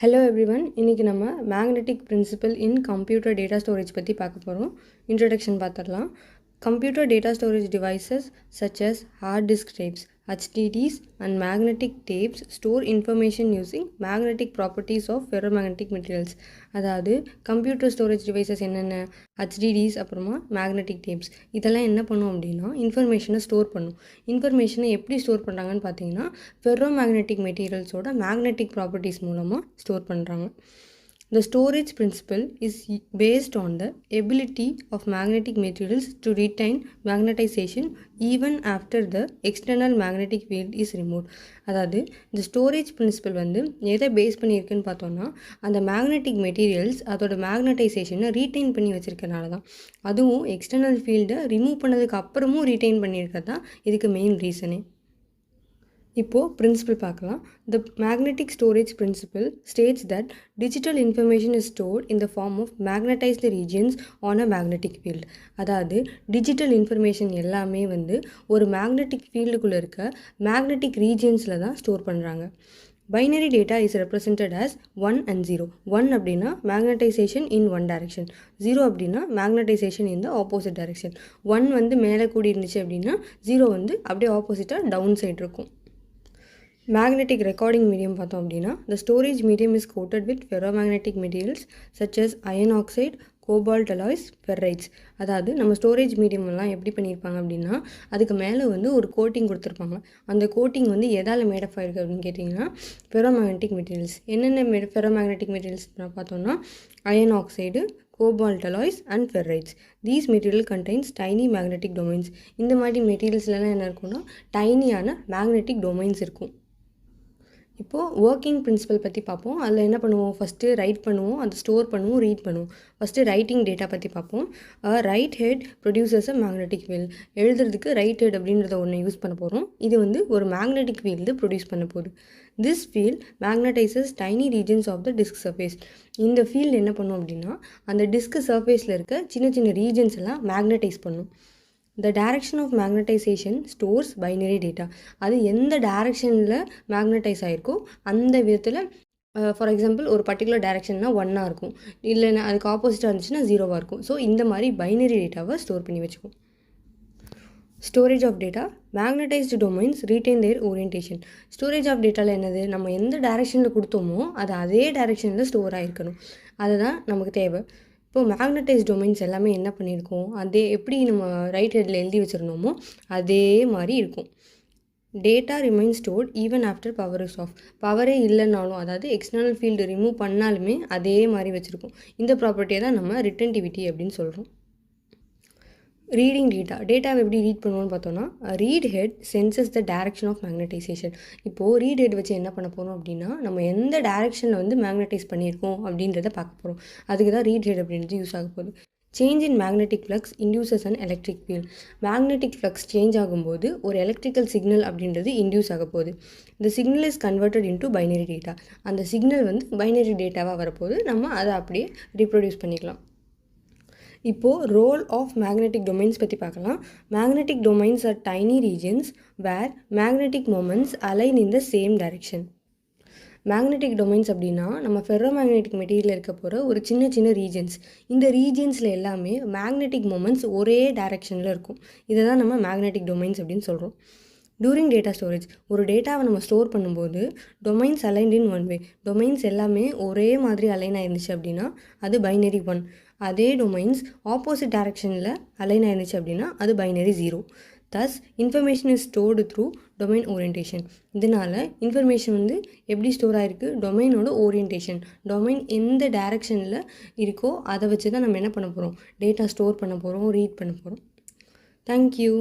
Hello everyone, இன்னைக்கு நம்ம magnetic principle in computer data storage பற்றி பார்க்க போகிறோம். Introduction பார்த்துடலாம். Computer data storage devices such as hard disk drives, HDDs and magnetic tapes store information using magnetic properties of ferromagnetic materials. அதாவது computer storage devices என்னென்ன HDDs அப்புறமா magnetic tapes இதெல்லாம் என்ன பண்ணும் அப்படின்னா இன்ஃபர்மேஷனை ஸ்டோர் பண்ணும். இன்ஃபர்மேஷனை எப்படி ஸ்டோர் பண்ணுறாங்கன்னு பார்த்தீங்கன்னா ferromagnetic materialஸோட magnetic properties மூலமாக ஸ்டோர் பண்ணுறாங்க. The storage principle is based on the ability of magnetic materials to retain magnetization even after the external magnetic field is removed. அதாவது இந்த ஸ்டோரேஜ் பிரின்சிபல் எதை பேஸ் பண்ணியிருக்குன்னு பார்த்தோன்னா அந்த மேக்னெட்டிக் மெட்டீரியல்ஸ் அதோட மேக்னடைசேஷனை retain பண்ணி வச்சுருக்கனால தான். அதுவும் எக்ஸ்டர்னல் ஃபீல்டை ரிமூவ் பண்ணதுக்கு அப்புறமும் ரீட்டைன் பண்ணியிருக்கிறது தான் இதுக்கு மெயின் ரீசனே. இப்போது பிரின்சிபல் பார்க்கலாம். The magnetic storage principle states that digital information is stored in the form of magnetized regions on a magnetic field. அதாவது டிஜிட்டல் இன்ஃபர்மேஷன் எல்லாமே ஒரு மேக்னெட்டிக் ஃபீல்டுக்குள்ளே இருக்க மேக்னெட்டிக் ரீஜியன்ஸில் தான் ஸ்டோர் பண்ணுறாங்க. Binary data is represented as 1 and 0. 1 அப்படின்னா magnetization in one direction, 0 அப்படின்னா magnetization in the opposite direction. 1 மேலே கூடி இருந்துச்சு அப்படின்னா 0 அப்படியே ஆப்போசிட்டாக டவுன் சைடு இருக்கும். Magnetic recording medium பார்த்தோம் அப்படின்னா the storage medium is coated with ferromagnetic materials such as iron oxide, cobalt alloys, ferrites. அதாவது நம்ம ஸ்டோரேஜ் மீடியம் எல்லாம் எப்படி பண்ணியிருப்பாங்க அப்படின்னா அதுக்கு மேலே ஒரு கோட்டிங் கொடுத்துருப்பாங்க. அந்த கோட்டிங் எதால் மேடப் ஆயிருக்கு அப்படின்னு கேட்டிங்கன்னா ஃபெரோமேக்னெட்டிக் மெட்டீரியல்ஸ். என்னென்ன ஃபெரோமேக்னெட்டிக் மெட்டீரியல்ஸ் பார்த்தோன்னா iron oxide, cobalt alloys and ferrites. These material contains tiny magnetic domains. இந்த மாதிரி மெட்டீரியல்ஸ்லாம் என்ன இருக்குன்னா டைனியான மேக்னெட்டிக் டொமைன்ஸ் இருக்கும். இப்போது ஒர்க்கிங் பிரின்சிபல் பற்றி பார்ப்போம். அதில் என்ன பண்ணுவோம், ஃபஸ்ட்டு ரைட் பண்ணுவோம், அதை ஸ்டோர் பண்ணுவோம், ரீட் பண்ணுவோம். ஃபஸ்ட்டு ரைட்டிங் டேட்டா பற்றி பார்ப்போம். ரைட் ஹெட் ப்ரொடியூசர்ஸ் அ மேக்னெட்டிக் ஃபீல்டு. எழுதுறதுக்கு ரைட் ஹெட் அப்படின்றத ஒன்று யூஸ் பண்ண போகிறோம். இது ஒரு மேக்னெட்டிக் ஃபீல்டு ப்ரொடியூஸ் பண்ண போகுது. This field magnetises tiny regions of the disk surface. இந்த ஃபீல்டு என்ன பண்ணும் அப்படின்னா அந்த டிஸ்க் சர்ஃபேஸில் இருக்க சின்ன சின்ன ரீஜன்ஸ் எல்லாம் மேக்னடைஸ் பண்ணும். The direction of magnetization stores binary data. அது எந்த டைரக்ஷனில் மேக்னடைஸ் ஆகிருக்கோ அந்த விதத்தில் ஃபார் எக்ஸாம்பிள் ஒரு பர்டிகுலர் டைரக்ஷன்னா 1 இருக்கும், இல்லைன்னா அதுக்கு ஆப்போசிட்டாக இருந்துச்சுன்னா 0 இருக்கும். ஸோ இந்த மாதிரி பைனரி டேட்டாவை ஸ்டோர் பண்ணி வச்சுக்கும். Storage of data. Magnetised domains retain their orientation. Storage of டேட்டாவில் என்னது, நம்ம எந்த டைரக்ஷனில் கொடுத்தோமோ அது அதே டைரக்ஷனில் ஸ்டோர் ஆகிருக்கணும். அதுதான் நமக்கு தேவை. இப்போது மேக்னடைஸ் டொமைன்ஸ் எல்லாமே என்ன பண்ணியிருக்கோம், அதே எப்படி நம்ம ரைட் ஹெட்டில் எழுதி வச்சுருந்தோமோ அதே மாதிரி இருக்கும். Data remain stored even after power is off. பவரே இல்லைனாலும் அதாவது எக்ஸ்டர்னல் ஃபீல்டு ரிமூவ் பண்ணாலுமே அதே மாதிரி வச்சுருக்கோம். இந்த ப்ராப்பர்ட்டியை தான் நம்ம ரிட்டன்டிவிட்டி அப்படின்னு சொல்கிறோம். Reading data. டேட்டாவை எப்படி ரீட் பண்ணுவோன்னு பார்த்தோன்னா read head senses the direction of magnetisation. இப்போது ரீட் ஹெட் வச்சு என்ன பண்ண போகிறோம் அப்படின்னா நம்ம எந்த டைரக்ஷனில் மேக்னடைஸ் பண்ணியிருக்கோம் அப்படின்றத பார்க்க போகிறோம். அதுக்கு தான் ரீட் ஹெட் அப்படின்றது யூஸ் ஆக போகுது. Change in magnetic flux induces and electric field. Magnetic flux change ஆகும்போது ஒரு எலக்ட்ரிக்கல் சிக்னல் அப்படின்றது இன்டியூஸ் ஆக போகுது. இந்த signal is converted into binary data. அந்த சிக்னல் பைனரி டேட்டாவாக வரப்போகுது. நம்ம அதை அப்படியே ரீப்ரொடியூஸ் பண்ணிக்கலாம். இப்போது ரோல் ஆஃப் மேக்னெட்டிக் டொமைன்ஸ் பற்றி பார்க்கலாம். Magnetic domains are tiny regions where magnetic moments align in the same direction. Magnetic domains அப்படின்னா நம்ம ஃபெரோமேக்னெட்டிக் மெட்டீரியல் இருக்க போகிற ஒரு சின்ன சின்ன ரீஜன்ஸ். இந்த ரீஜன்ஸில் எல்லாமே மேக்னெட்டிக் மொமெண்ட்ஸ் ஒரே டைரெக்ஷனில் இருக்கும். இதை தான் நம்ம மேக்னெட்டிக் டொமைன்ஸ் அப்படின்னு சொல்கிறோம். During data storage. ஒரு டேட்டாவை நம்ம ஸ்டோர் பண்ணும்போது domains aligned in one way. Domains எல்லாமே ஒரே மாதிரி அலைன் ஆயிருந்துச்சு அப்படின்னா அது பைனரி 1. அதே டொமைன்ஸ் ஆப்போசிட் டைரக்ஷனில் அலைன் ஆயிருந்துச்சு அப்படின்னா அது binary 0. Thus information is stored through domain orientation. இதனால் இன்ஃபர்மேஷன் எப்படி ஸ்டோர் ஆகிருக்கு, டொமைனோட ஓரியன்டேஷன். டொமைன் எந்த டைரக்ஷனில் இருக்கோ அதை வச்சு தான் நம்ம என்ன பண்ண போகிறோம், டேட்டா ஸ்டோர் பண்ண போகிறோம், ரீட் பண்ண போகிறோம். தேங்க்யூ.